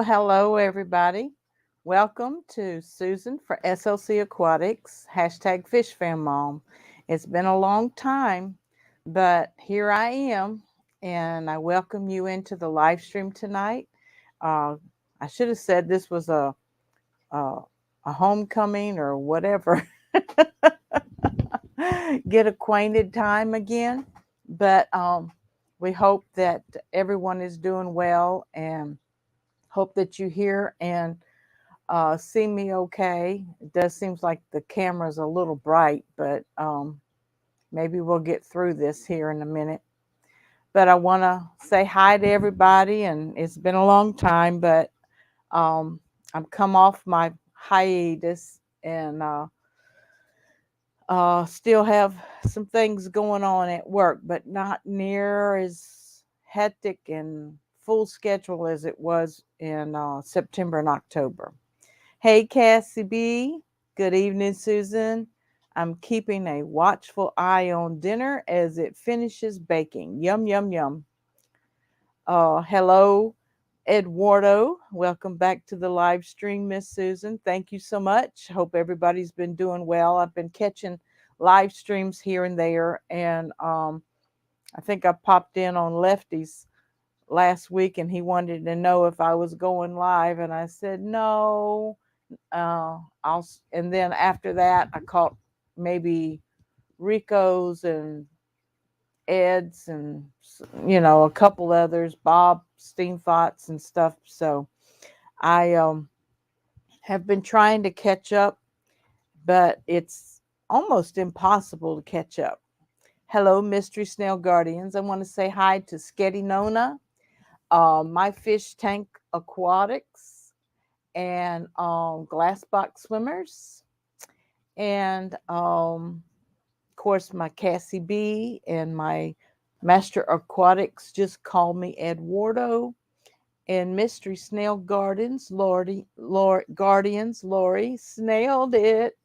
Well, hello, everybody. Welcome to Susan for SLC Aquatics, hashtag Fish Fam Mom. It's been a long time, but here I am, and I welcome you into the live stream tonight. Uh, I should have said this was a, a homecoming or whatever, get acquainted time again. But we hope that everyone is doing well and hope that you hear and see me okay. It does seems like the camera's a little bright, but maybe we'll get through this here in a minute. But I want to say hi to everybody, and it's been a long time, but um, I've come off my hiatus and still have some things going on at work, but not near as hectic and full schedule as it was in September and October. Hey, Cassie B. Good evening, Susan. I'm keeping a watchful eye on dinner as it finishes baking. Yum, yum, yum. Hello, Eduardo. Welcome back to the live stream, Miss Susan. Thank you so much. Hope everybody's been doing well. I've been catching live streams here and there, and I think I popped in on Lefty's last week, and he wanted to know if I was going live, and I said no. And then after that, I caught maybe Rico's and Ed's and a couple others, Bob Steenfots and stuff. So I have been trying to catch up, but it's almost impossible to catch up. Hello, Mystery Snail Guardians. I want to say hi to Sketty Nona, My Fish Tank Aquatics, and Glass Box Swimmers, and of course my Cassie B and my Master Aquatics just call me Eduardo, and Mystery Snail Gardens, Lori snailed it.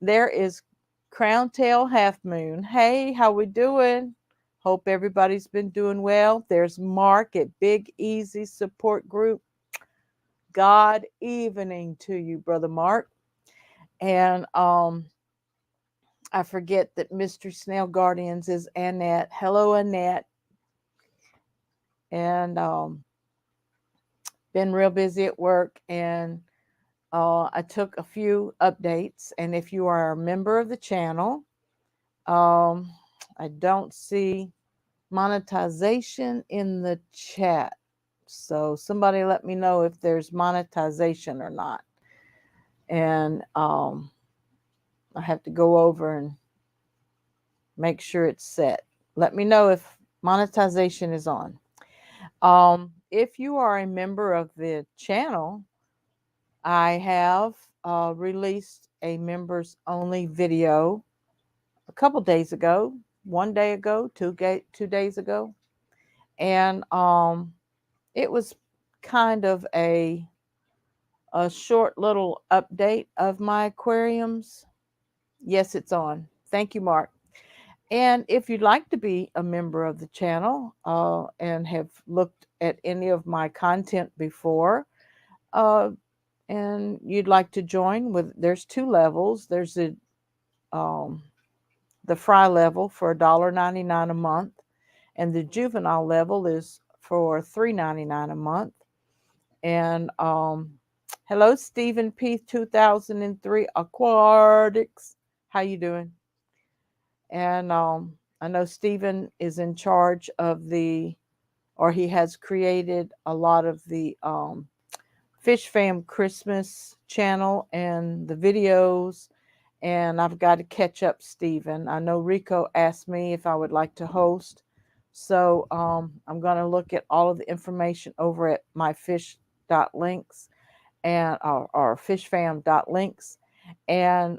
There is Crown Tail Half Moon. Hey, how we doing? Hope everybody's been doing well. There's Mark at Big Easy Support Group. God evening to you, Brother Mark. And I forget that Mystery Snail Guardians is Annette. Hello, Annette. And been real busy at work, and I took a few updates. And if you are a member of the channel, um, I don't see monetization in the chat. So somebody let me know if there's monetization or not. And I have to go over and make sure it's set. Let me know if monetization is on. If you are a member of the channel, I have released a members only video a couple days ago, 1 day ago, 2 days ago. And it was kind of a short little update of my aquariums. Yes, it's on. Thank you, Mark. And if you'd like to be a member of the channel and have looked at any of my content before, uh, and you'd like to join, there's two levels. There's um, the fry level for $1.99 a month, and the juvenile level is for $3.99 a month. And hello, Stephen P. 2003 Aquatics. How you doing? And I know Stephen is in charge of or he has created a lot of the Fish Fam Christmas channel and the videos. And I've got to catch up, Stephen. I know Rico asked me if I would like to host. So I'm going to look at all of the information over at myfish.links and or fishfam.links and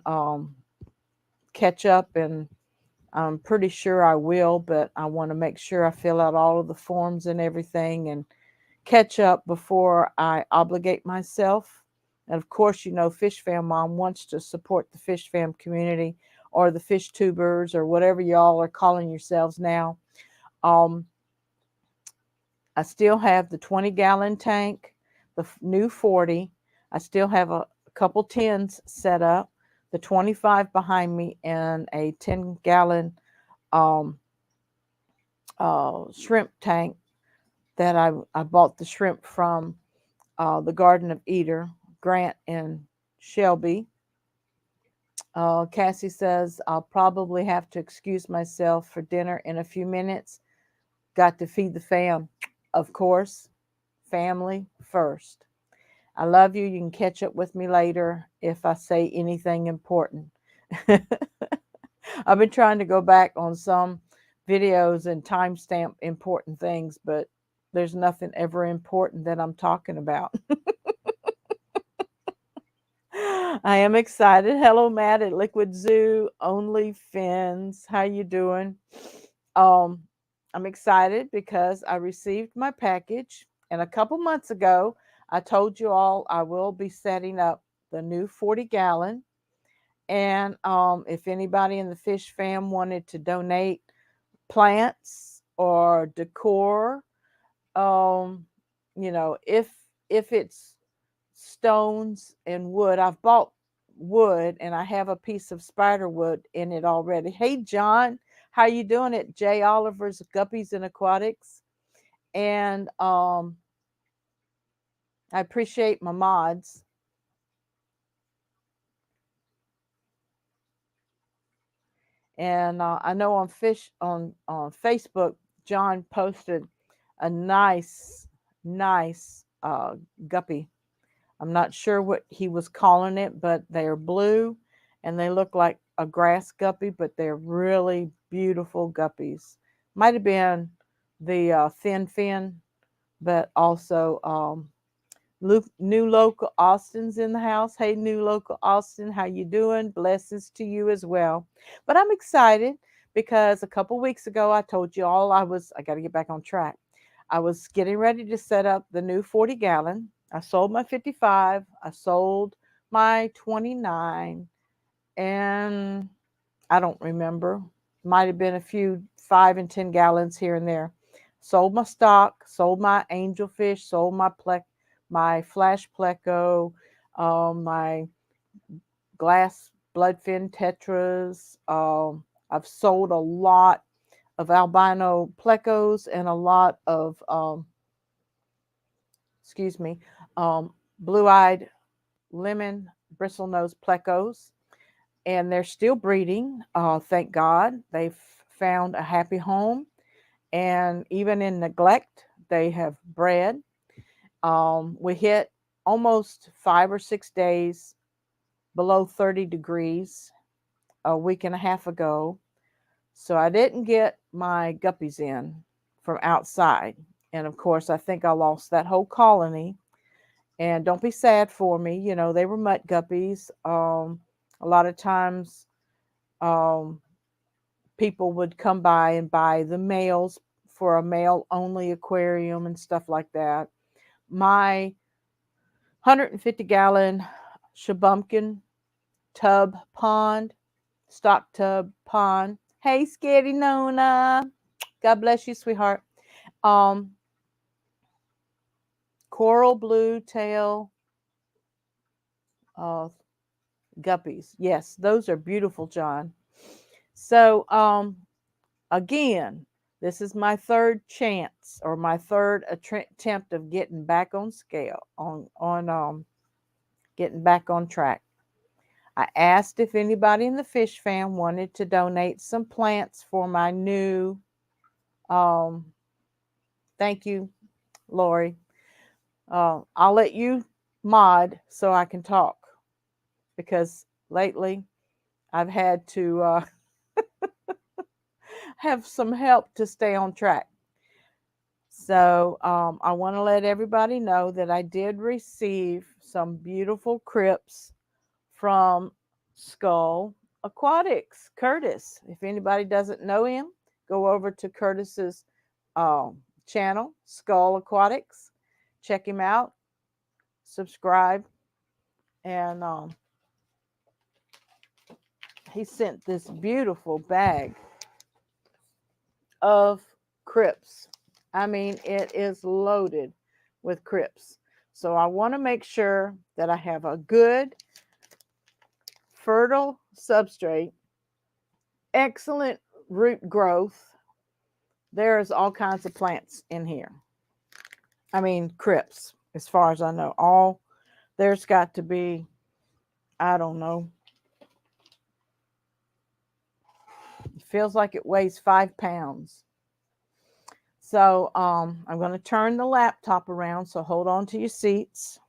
catch up, and I'm pretty sure I will, but I want to make sure I fill out all of the forms and everything and catch up before I obligate myself. And of course, Fish Fam Mom wants to support the Fish Fam community or the fish tubers or whatever y'all are calling yourselves now. I still have the 20-gallon tank, the new 40. I still have a couple tins set up, the 25 behind me, and a 10-gallon um, shrimp tank that I bought the shrimp from the Garden of Eder, Grant and Shelby. Cassie says, I'll probably have to excuse myself for dinner in a few minutes. Got to feed the fam. Of course, family first. I love you. You can catch up with me later if I say anything important. I've been trying to go back on some videos and timestamp important things, but there's nothing ever important that I'm talking about. I am excited. Hello, Matt at Liquid Zoo, Only Fins. How you doing? Um, I'm excited because I received my package, and a couple months ago, I told you all I will be setting up the new 40-gallon. And if anybody in the fish fam wanted to donate plants or decor, um, if it's stones and wood, I've bought wood and I have a piece of spider wood in it already. Hey John, how you doing at J Oliver's Guppies and Aquatics? And I appreciate my mods. And I know on Facebook, John posted a nice guppy. I'm not sure what he was calling it, but they're blue and they look like a grass guppy, but they're really beautiful guppies. Might have been the thin fin, but also New Local Austin's in the house. Hey, New Local Austin, how you doing? Blessings to you as well. But I'm excited because a couple weeks ago I told you all I got to get back on track. I was getting ready to set up the new 40-gallon. I sold my 55. I sold my 29, and I don't remember. Might have been a few 5 and 10 gallons here and there. Sold my stock, sold my angelfish, sold my flash pleco, my glass bloodfin tetras. I've sold a lot of albino plecos and a lot of blue-eyed lemon bristlenose plecos, and they're still breeding. Thank God they've found a happy home, and even in neglect, they have bred. We hit almost 5 or 6 days below 30 degrees a week and a half ago. So I didn't get my guppies in from outside. And of course, I think I lost that whole colony. And don't be sad for me. You know, they were mutt guppies. A lot of times, people would come by and buy the males for a male only aquarium and stuff like that. My 150-gallon Shabumpkin tub pond, stock tub pond. Hey, Scaredy Nona. God bless you, sweetheart. Um, Coral blue tail guppies. Yes, those are beautiful, John. So, again, this is my third chance or my third attempt of getting back on scale, on getting back on track. I asked if anybody in the fish fam wanted to donate some plants for my new. Thank you, Lori. I'll let you mod so I can talk, because lately I've had to have some help to stay on track. So I want to let everybody know that I did receive some beautiful crypts from Skull Aquatics, Curtis. If anybody doesn't know him, go over to Curtis's channel, Skull Aquatics. Check him out, subscribe, and he sent this beautiful bag of crypts. I mean, it is loaded with crypts. So I want to make sure that I have a good, fertile substrate, excellent root growth. There's all kinds of plants in here. I mean, crypts, as far as I know. There's got to be, I don't know. It feels like it weighs 5 pounds. So I'm going to turn the laptop around, so hold on to your seats.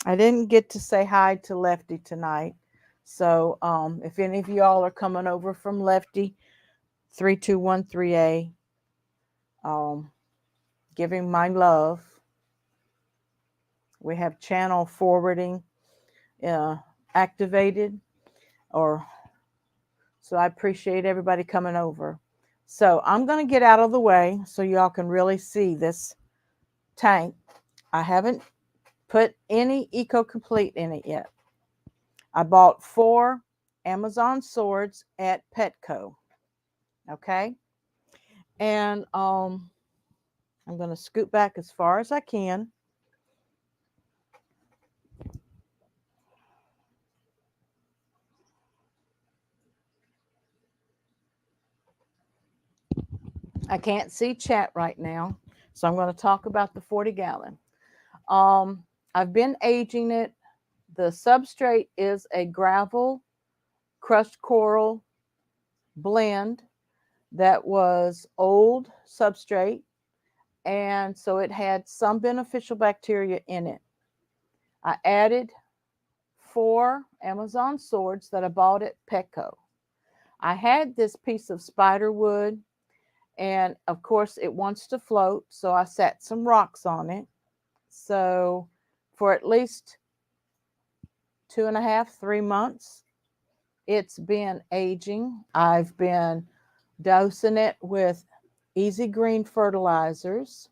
I didn't get to say hi to Lefty tonight. So if any of y'all are coming over from Lefty 3213A, giving my love. We have channel forwarding activated, so I appreciate everybody coming over. So I'm going to get out of the way so y'all can really see this tank. I haven't put any Eco Complete in it yet. I bought 4 Amazon swords at Petco. Okay. And I'm going to scoot back as far as I can. I can't see chat right now, so I'm going to talk about the 40 gallon. I've been aging it. The substrate is a gravel crushed coral blend that was old substrate, and so it had some beneficial bacteria in it. I added 4 Amazon swords that I bought at Petco. I had this piece of spider wood, and of course it wants to float, so I set some rocks on it. So for at least 2.5, 3 months, it's been aging. I've been dosing it with Easy Green fertilizers.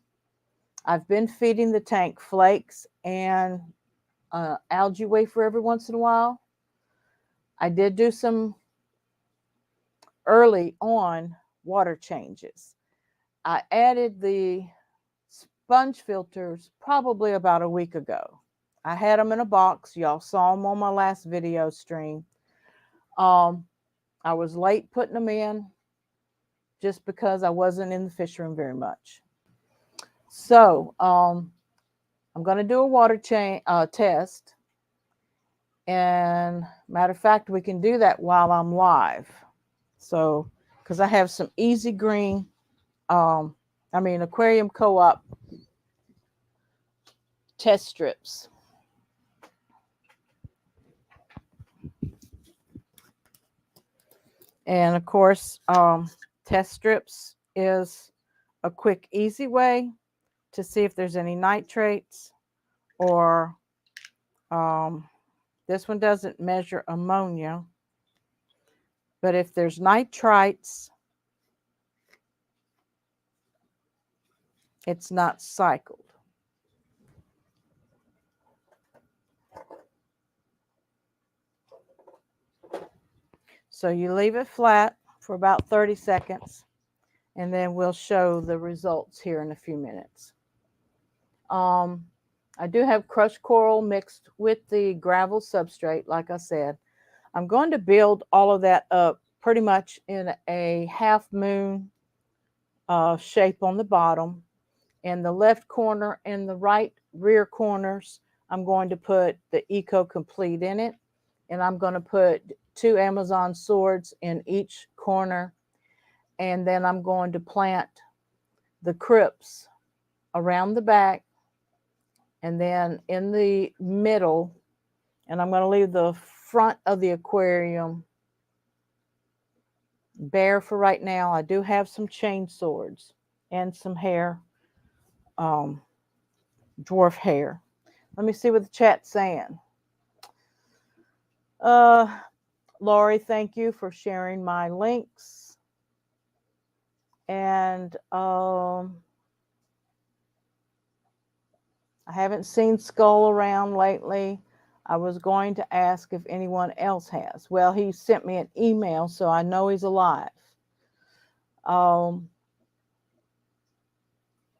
I've been feeding the tank flakes and algae wafer every once in a while. I did do some early on water changes. I added the sponge filters probably about a week ago. I had them in a box. Y'all saw them on my last video stream. I was late putting them in just because I wasn't in the fish room very much. So I'm going to do a water test. And matter of fact, we can do that while I'm live. So, because I have some Easy Green, Aquarium Co-op test strips. And of course, test strips is a quick, easy way to see if there's any nitrates, or this one doesn't measure ammonia, but if there's nitrites, it's not cycled. So you leave it flat for about 30 seconds, and then we'll show the results here in a few minutes. I do have crushed coral mixed with the gravel substrate, like I said. I'm going to build all of that up pretty much in a half moon shape on the bottom. In the left corner and the right rear corners, I'm going to put the Eco Complete in it, and I'm going to put 2 Amazon swords in each corner, and then I'm going to plant the crypts around the back and then in the middle, and I'm going to leave the front of the aquarium bare for right now. I do have some chain swords and some hair, dwarf hair. Let me see what the chat's saying. Lori, thank you for sharing my links. And I haven't seen Skull around lately. I was going to ask if anyone else has. Well, he sent me an email, so I know he's alive.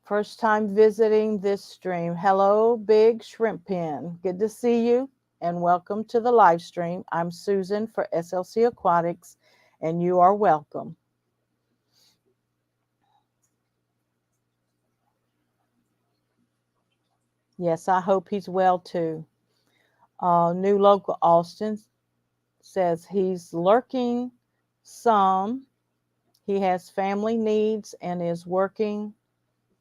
First time visiting this stream. Hello, Big Shrimp Pen. Good to see you and welcome to the live stream. I'm Susan for SLC Aquatics and you are welcome. Yes, I hope he's well too. New local Austin says he's lurking some. He has family needs and is working,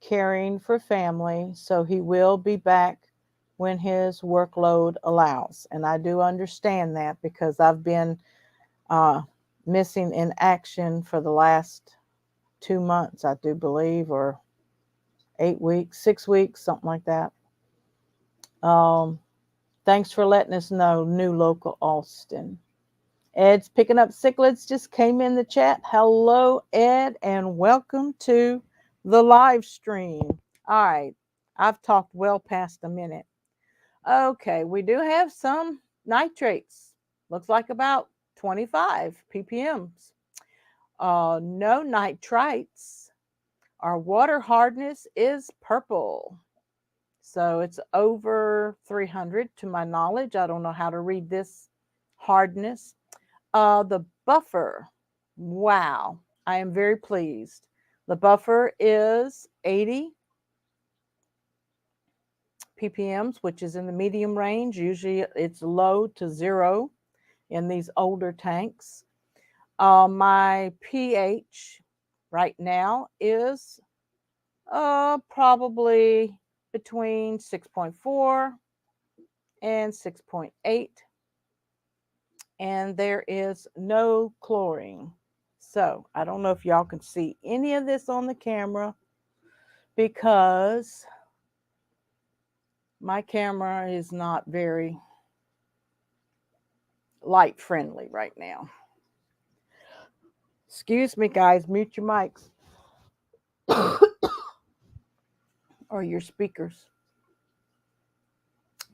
caring for family, so he will be back when his workload allows. And I do understand that because I've been missing in action for the last 2 months, I do believe, or 8 weeks, 6 weeks, something like that. Thanks for letting us know, new local Austin. Ed's picking up cichlids just came in the chat. Hello, Ed, and welcome to the live stream. All right, I've talked well past a minute. Okay, we do have some nitrates. Looks like about 25 ppms. No nitrites. Our water hardness is purple. So it's over 300 to my knowledge. I don't know how to read this hardness. The buffer, wow, I am very pleased. The buffer is 80 ppms, which is in the medium range. Usually it's low to 0 in these older tanks. My pH right now is probably between 6.4 and 6.8. And there is no chlorine. So I don't know if y'all can see any of this on the camera because my camera is not very light friendly right now. Excuse me, guys, mute your mics or your speakers.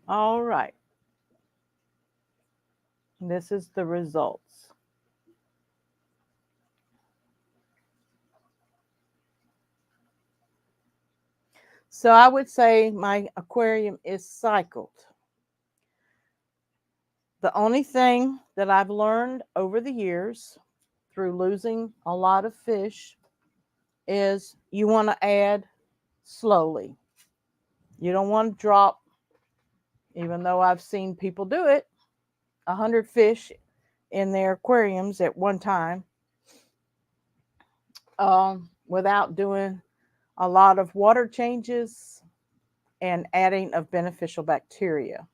All right. This is the results. So I would say my aquarium is cycled. The only thing that I've learned over the years through losing a lot of fish is you want to add slowly. You don't want to drop, even though I've seen people do it, 100 fish in their aquariums at one time without doing a lot of water changes and adding of beneficial bacteria.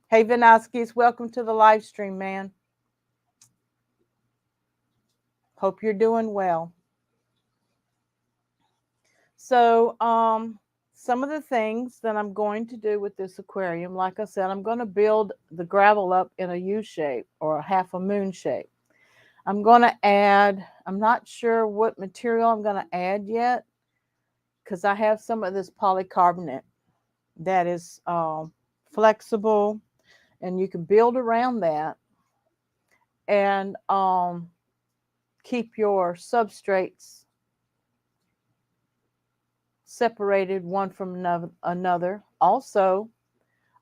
Hey, Vinoskis, welcome to the live stream, man. Hope you're doing well. So, some of the things that I'm going to do with this aquarium, like I said, I'm going to build the gravel up in a U shape or a half a moon shape. I'm going to add, I'm not sure what material I'm going to add yet because I have some of this polycarbonate that is flexible and you can build around that and keep your substrates separated one from another. Also,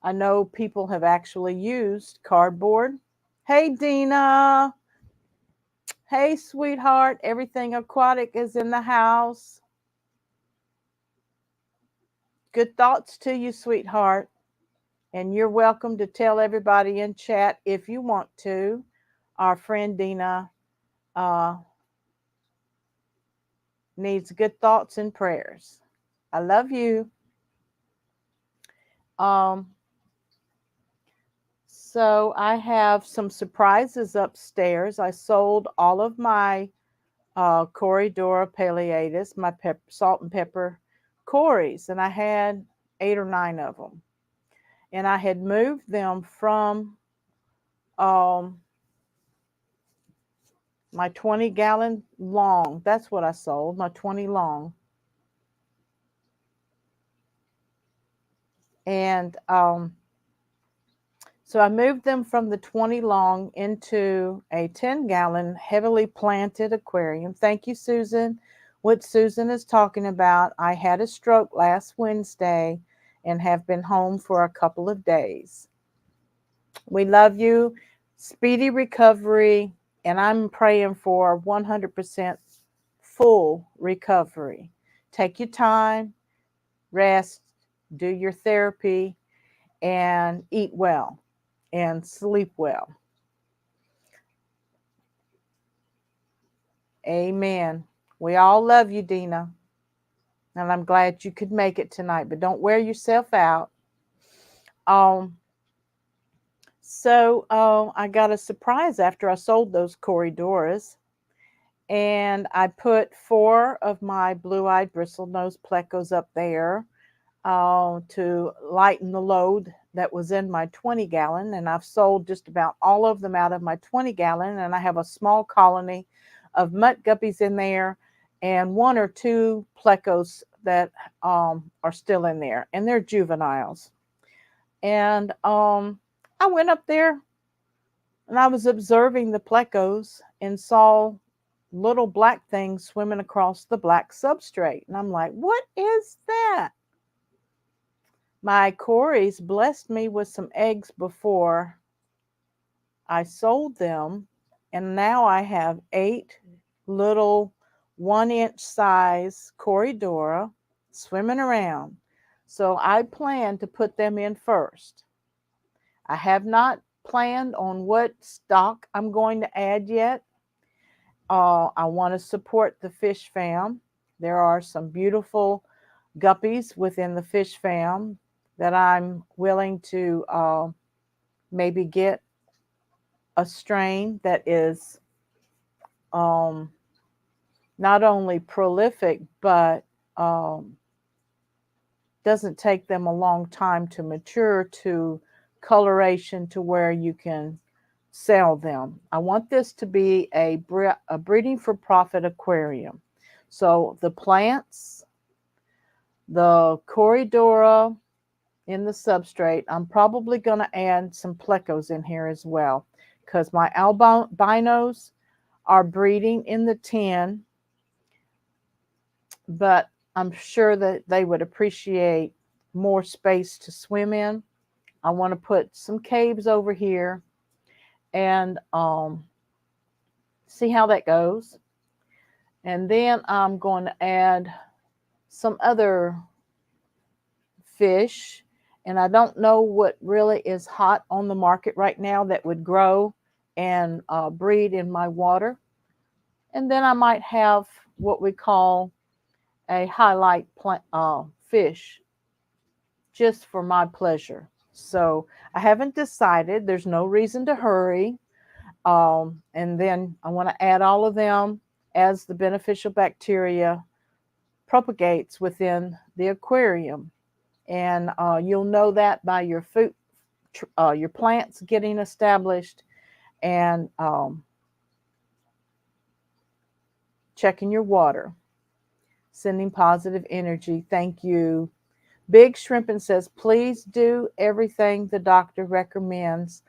I know people have actually used cardboard. Hey, Dina. Hey, sweetheart. Everything aquatic is in the house. Good thoughts to you, sweetheart. And you're welcome to tell everybody in chat if you want to. Our friend Dina needs good thoughts and prayers. I love you. So I have some surprises upstairs. I sold all of my Corridora Paleatus, my salt and pepper cories, and I had 8 or 9 of them. And I had moved them from my 20-gallon long. That's what I sold, my 20 long. And so I moved them from the 20 long into a 10-gallon heavily planted aquarium. Thank you, Susan. what Susan is talking about. I had a stroke last Wednesday and have been home for a couple of days. We love you. Speedy recovery. And I'm praying for 100% full recovery. Take your time, rest, do your therapy, and eat well and sleep well. Amen. We all love you, Dina. And I'm glad you could make it tonight, but don't wear yourself out. So I got a surprise after I sold those Corridoras, and I put 4 of my blue-eyed bristlenose plecos up there to lighten the load that was in my 20-gallon, and I've sold just about all of them out of my 20-gallon, and I have a small colony of mutt guppies in there and 1 or 2 plecos that are still in there, and they're juveniles. And I went up there and I was observing the plecos and saw little black things swimming across the black substrate. And I'm like, what is that? My Corys blessed me with some eggs before I sold them. And now I have 8 little 1-inch size Corridora swimming around. So I plan to put them in first. I have not planned on what stock I'm going to add yet. I want to support the fish fam. There are some beautiful guppies within the fish fam that I'm willing to maybe get a strain that is not only prolific, but doesn't take them a long time to mature to coloration to where you can sell them. I want this to be a breeding for profit aquarium. So the plants, the Corridora in the substrate, I'm probably going to add some plecos in here as well, because my albinos are breeding in the tin, but I'm sure that they would appreciate more space to swim in. I want to put some caves over here and see how that goes. And then I'm going to add some other fish. And I don't know what really is hot on the market right now that would grow and breed in my water. And then I might have what we call a highlight fish just for my pleasure. So I haven't decided. There's no reason to hurry. And then I want to add all of them as the beneficial bacteria propagates within the aquarium. And you'll know that by your food, your plants getting established, and checking your water, sending positive energy. Thank you. Big Shrimpin says, please do everything the doctor recommends.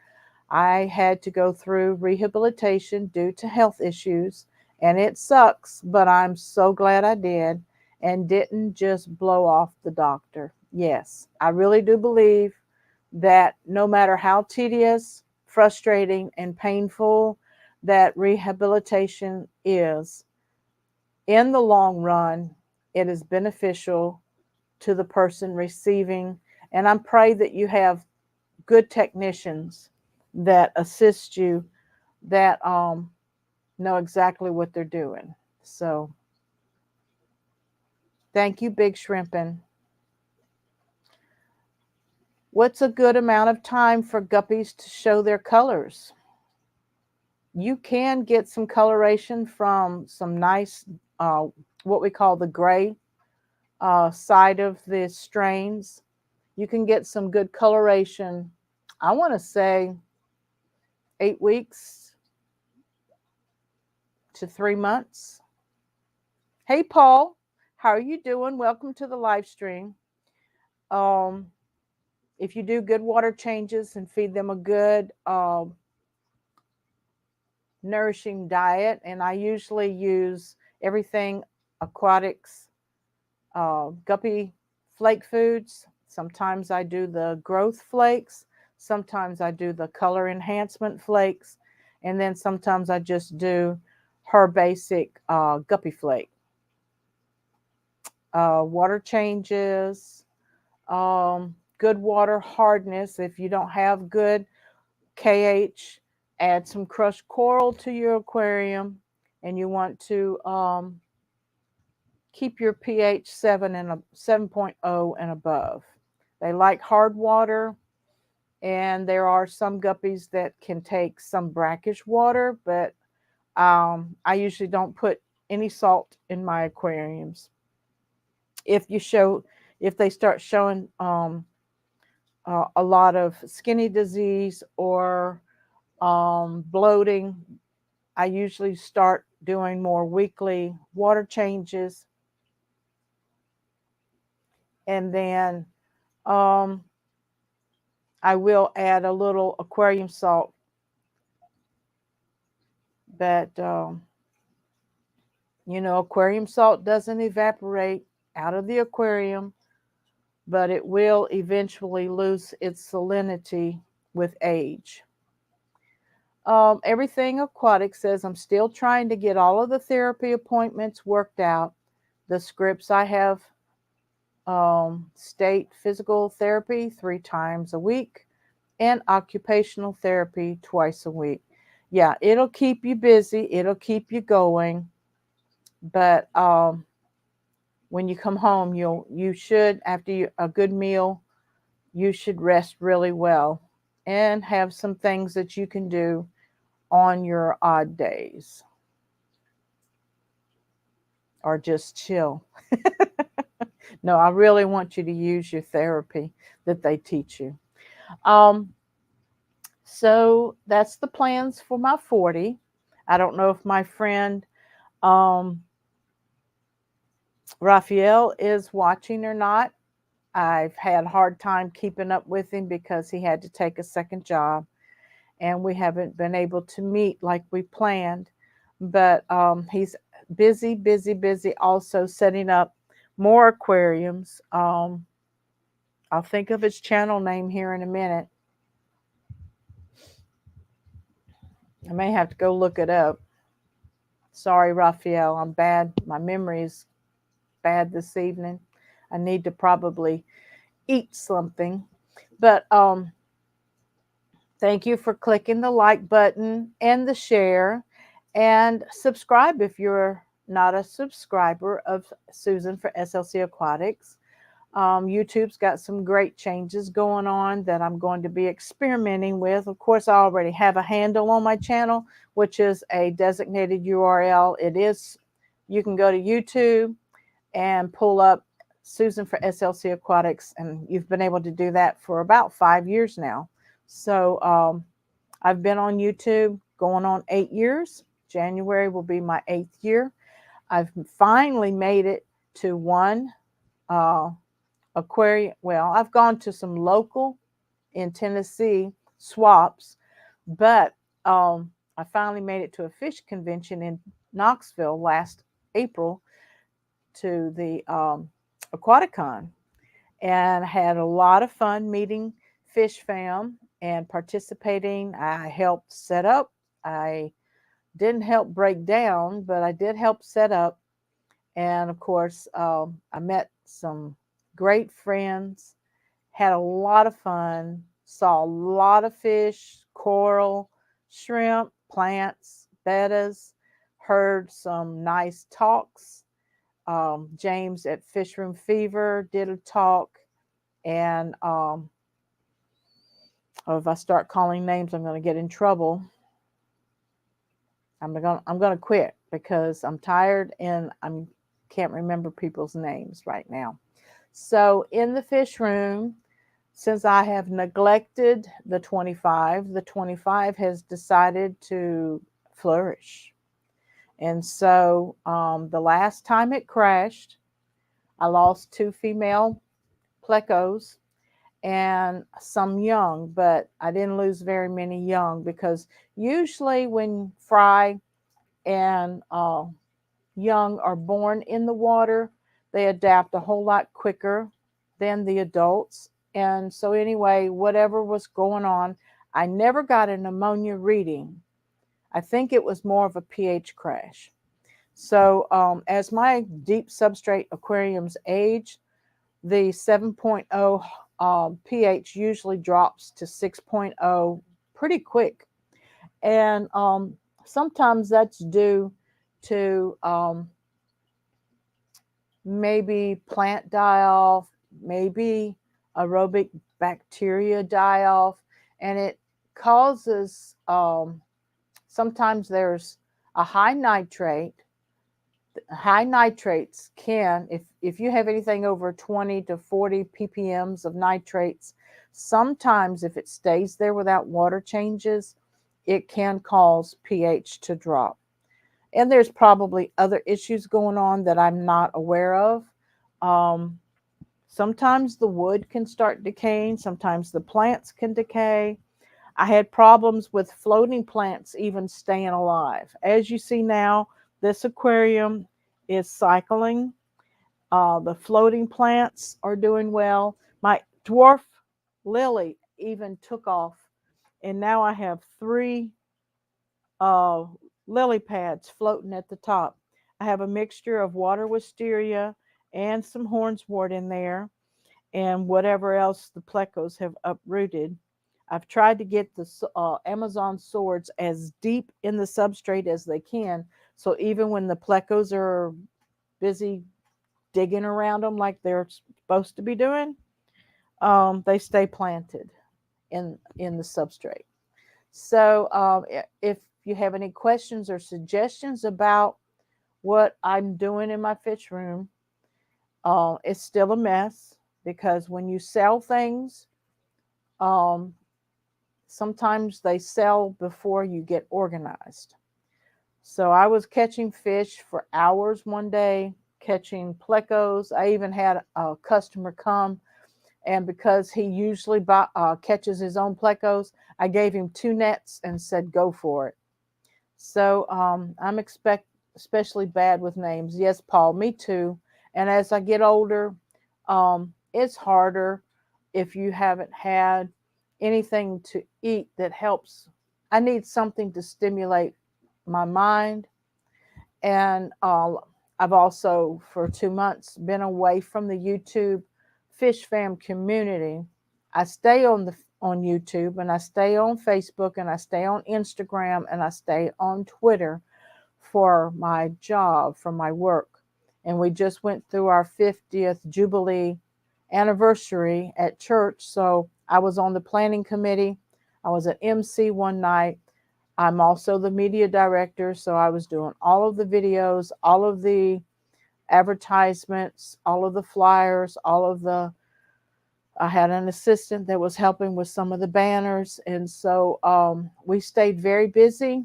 I had to go through rehabilitation due to health issues, and it sucks, but I'm so glad I did and didn't just blow off the doctor. Yes, I really do believe that no matter how tedious, frustrating, and painful that rehabilitation is, in the long run, it is beneficial to the person receiving. And I pray that you have good technicians that assist you, that know exactly what they're doing. So thank you, Big Shrimpin. What's a good amount of time for guppies to show their colors? You can get some coloration from some nice, what we call the gray side of the strains. You can get some good coloration, I want to say 8 weeks to 3 months. Hey, Paul, how are you doing? Welcome to the live stream. If you do good water changes and feed them a good nourishing diet, and I usually use everything aquatics guppy flake foods. Sometimes I do the growth flakes. Sometimes I do the color enhancement flakes. And then sometimes I just do her basic guppy flake. Water changes, good water hardness. If you don't have good KH, add some crushed coral to your aquarium, and you want to keep your pH 7.0 and above. They like hard water, and there are some guppies that can take some brackish water, but I usually don't put any salt in my aquariums. If they start showing a lot of skinny disease or bloating, I usually start doing more weekly water changes. And then I will add a little aquarium salt. But, aquarium salt doesn't evaporate out of the aquarium, but it will eventually lose its salinity with age. Everything Aquatic says, I'm still trying to get all of the therapy appointments worked out. The scripts I have state physical therapy 3 times a week and occupational therapy twice a week. Yeah, it'll keep you busy. It'll keep you going. But when you come home, you should, after a good meal, you should rest really well and have some things that you can do on your odd days, or just chill. No, I really want you to use your therapy that they teach you. So that's the plans for my 40. I don't know if my friend Raphael is watching or not. I've had a hard time keeping up with him because he had to take a second job, and we haven't been able to meet like we planned. But he's busy, busy, busy also setting up more aquariums. I'll think of his channel name here in a minute. I may have to go look it up. Sorry, Raphael, I'm bad. My memory is bad this evening. I need to probably eat something. But thank you for clicking the like button and the share, and subscribe if you're not a subscriber of Susan for SLC Aquatics. YouTube's got some great changes going on that I'm going to be experimenting with. Of course, I already have a handle on my channel, which is a designated URL. You can go to YouTube and pull up Susan for SLC Aquatics, and you've been able to do that for about 5 years now. So I've been on YouTube going on 8 years. January will be my 8th year. I've finally made it to one aquarium. Well, I've gone to some local in Tennessee swaps, but I finally made it to a fish convention in Knoxville last April, to the Aquaticon, and had a lot of fun meeting Fish Fam and participating. I helped set up. I didn't help break down, but I did help set up. And of course, I met some great friends, had a lot of fun, saw a lot of fish, coral, shrimp, plants, bettas, heard some nice talks. James at Fish Room Fever did a talk, and if I start calling names, I'm going to get in trouble. I'm going to quit because I'm tired and I can't remember people's names right now. So in the fish room, since I have neglected the 25 has decided to flourish. And so the last time it crashed, I lost 2 female plecos and some young, but I didn't lose very many young, because usually when fry and young are born in the water, they adapt a whole lot quicker than the adults. And so, anyway, whatever was going on, I never got an ammonia reading. I think it was more of a pH crash. So, as my deep substrate aquariums age, the 7.0 pH usually drops to 6.0 pretty quick. And sometimes that's due to maybe plant die off, maybe aerobic bacteria die off, and it causes sometimes there's a high nitrate. High nitrates can, if you have anything over 20 to 40 ppms of nitrates, sometimes if it stays there without water changes, it can cause pH to drop. And there's probably other issues going on that I'm not aware of. Um, Sometimes the wood can start decaying, sometimes the plants can decay. I had problems with floating plants even staying alive. As you see now, this aquarium is cycling. The floating plants are doing well. My dwarf lily even took off, and now I have three uh, lily pads floating at the top. I have a mixture of water wisteria and some hornswort in there, and whatever else the plecos have uprooted. I've tried to get the Amazon swords as deep in the substrate as they can, so even when the plecos are busy digging around them like they're supposed to be doing, they stay planted in the substrate. So if you have any questions or suggestions about what I'm doing in my fish room, it's still a mess because when you sell things, um, sometimes they sell before you get organized. So I was catching fish for hours one day, catching plecos. I even had a customer come, and because he usually catches his own plecos, I gave him 2 nets and said, go for it. So I'm especially bad with names. Yes, Paul, me too. And as I get older, it's harder if you haven't had anything to eat that helps. I need something to stimulate my mind. And I've also, for 2 months, been away from the YouTube Fish Fam community. I stay on YouTube, and I stay on Facebook, and I stay on Instagram, and I stay on Twitter for my job, for my work. And we just went through our 50th Jubilee anniversary at church. So I was on the planning committee. I was an MC one night. I'm also the media director. So I was doing all of the videos, all of the advertisements, all of the flyers, I had an assistant that was helping with some of the banners. And so we stayed very busy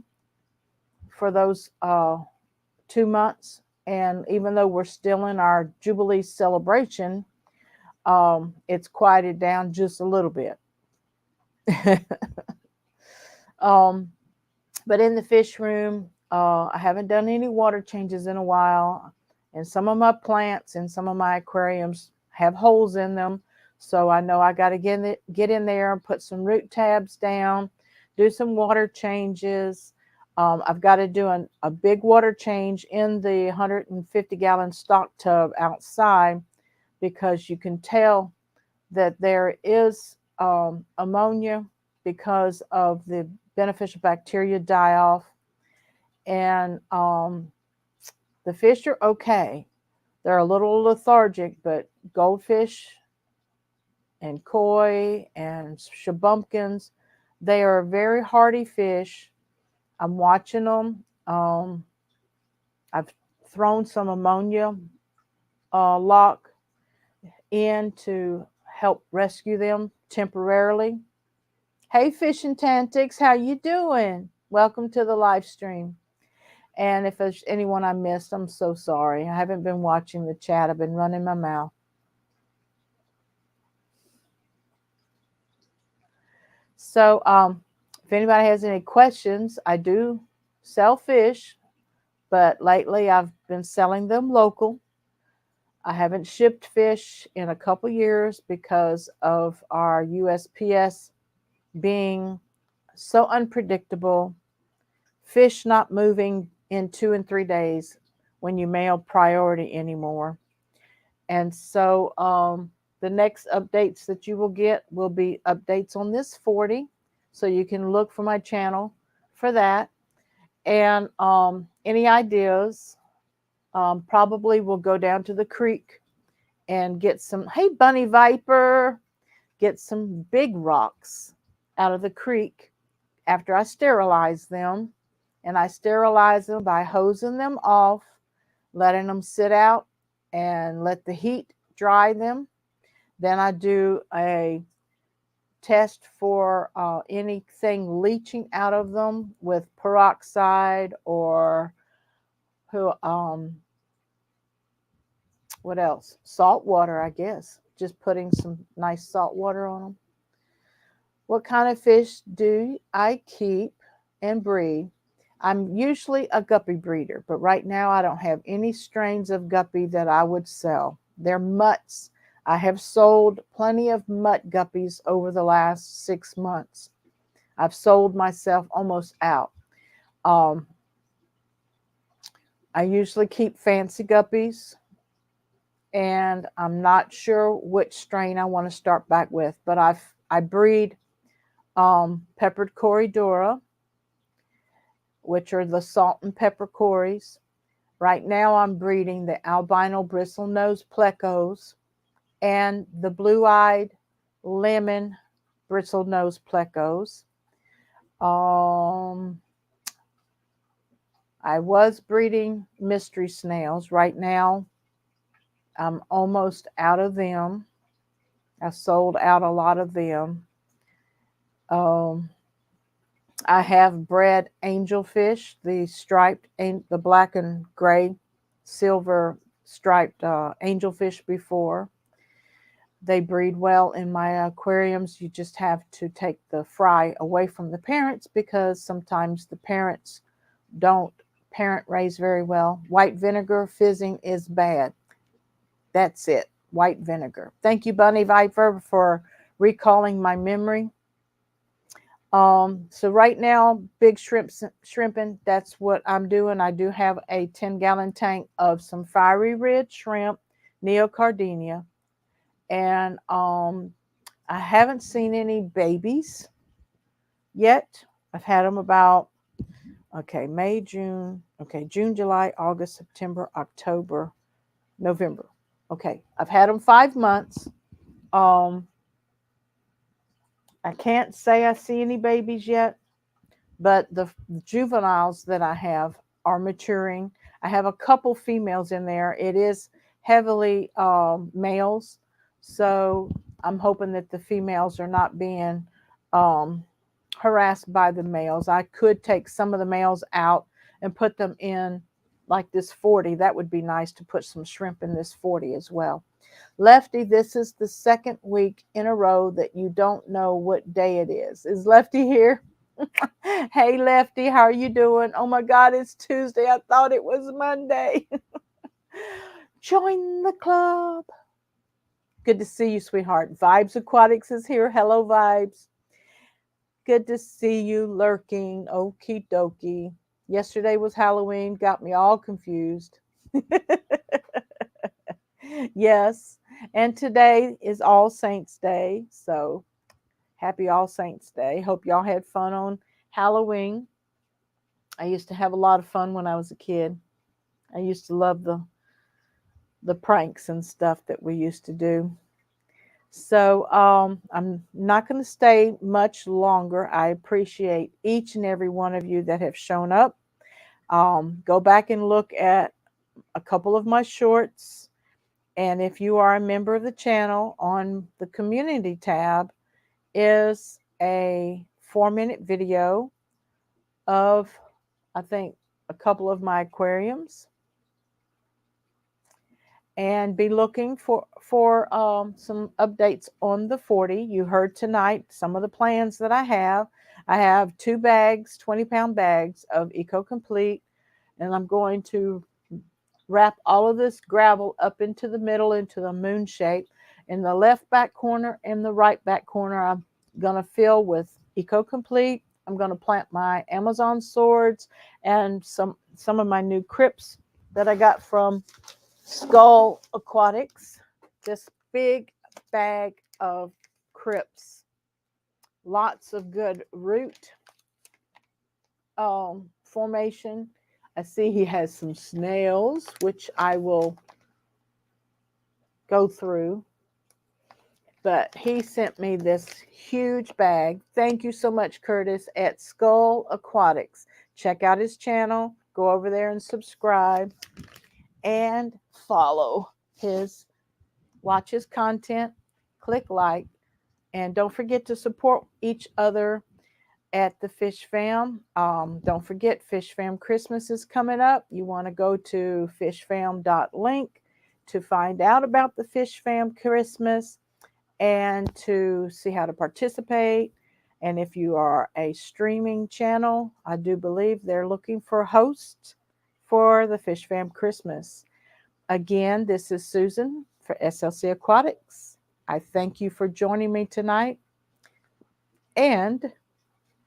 for those 2 months. And even though we're still in our Jubilee celebration, it's quieted down just a little bit. um, but in the fish room, I haven't done any water changes in a while. And some of my plants and some of my aquariums have holes in them. So I know I got to get in there and put some root tabs down, do some water changes. I've got to do a big water change in the 150-gallon stock tub outside, because you can tell that there is ammonia because of the beneficial bacteria die off. And the fish are okay. They're a little lethargic, but goldfish and koi and shabumpkins, they are very hardy fish. I'm watching them. I've thrown some ammonia lock in to help rescue them temporarily. Hey, Fish and Tantics, how you doing? Welcome to the live stream. And if there's anyone I missed, I'm so sorry. I haven't been watching the chat. I've been running my mouth. So if anybody has any questions, I do sell fish. but lately I've been selling them local. I haven't shipped fish in a couple years because of our USPS being so unpredictable, fish not moving in 2 and 3 days when you mail priority anymore. And so the next updates that you will get will be updates on this 40. So you can look for my channel for that. And any ideas, probably will go down to the creek and get some, hey, bunny viper, get some big rocks out of the creek after I sterilize them. And I sterilize them by hosing them off, letting them sit out and let the heat dry them. Then I do a test for anything leaching out of them with peroxide or what else? Salt water, I guess. Just putting some nice salt water on them. What kind of fish do I keep and breed? I'm usually a guppy breeder, but right now I don't have any strains of guppy that I would sell. They're mutts. I have sold plenty of mutt guppies over the last 6 months. I've sold myself almost out. I usually keep fancy guppies, and I'm not sure which strain I want to start back with, but I breed peppered Corydora, which are the salt and pepper cories. Right now I'm breeding the albino bristlenose plecos and the blue-eyed lemon bristlenose plecos. I was breeding mystery snails. Right now I'm almost out of them. I sold out a lot of them. I have bred angelfish, the striped, the black and gray, silver striped angelfish before. They breed well in my aquariums. You just have to take the fry away from the parents because sometimes the parents don't parent raise very well. White vinegar fizzing is bad. That's it. White vinegar. Thank you, Bunny Viper, for recalling my memory. So right now, big shrimping, that's what I'm doing. I do have a 10-gallon tank of some fiery red shrimp, neocardinia, and I haven't seen any babies yet. I've had them about, May, June, June, July, August, September, October, November. I've had them 5 months. I can't say I see any babies yet, but the juveniles that I have are maturing. I have a couple females in there. It is heavily males, so I'm hoping that the females are not being harassed by the males. I could take some of the males out and put them in like this 40. That would be nice to put some shrimp in this 40 as well. Lefty, this is the second week in a row that you don't know what day it is. Is Lefty here? Hey, Lefty, how are you doing? Oh my God, it's Tuesday. I thought it was Monday. Join the club. Good to see you, sweetheart. Vibes Aquatics is here. Hello, Vibes. Good to see you lurking. Okie dokie. Yesterday was Halloween. Got me all confused. Yes. And today is All Saints Day. So happy All Saints Day. Hope y'all had fun on Halloween. I used to have a lot of fun when I was a kid. I used to love the pranks and stuff that we used to do. So I'm not going to stay much longer. I appreciate each and every one of you that have shown up. Go back and look at a couple of my shorts. And if you are a member of the channel, on the community tab is a 4-minute video of, I think, a couple of my aquariums. And be looking for some updates on the 40. You heard tonight some of the plans that I have. I have 2 bags, 20-pound bags of Eco Complete And I'm going to wrap all of this gravel up into the middle, into the moon shape. In the left back corner and the right back corner, I'm going to fill with Eco Complete. I'm going to plant my Amazon swords and some of my new crypts that I got from Skull Aquatics. This big bag of crypts. Lots of good root formation. I see he has some snails, which I will go through. But he sent me this huge bag. Thank you so much, Curtis, at Skull Aquatics. Check out his channel. Go over there and subscribe and follow watch his content, click like, and don't forget to support each other at the Fish Fam. Don't forget, Fish Fam Christmas is coming up. You want to go to fishfam.link to find out about the Fish Fam Christmas and to see how to participate. And if you are a streaming channel, I do believe they're looking for hosts for the Fish Fam Christmas. Again, this is Susan for SLC Aquatics. I thank you for joining me tonight, and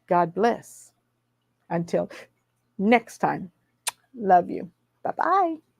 God bless. Until next time, love you. Bye-bye.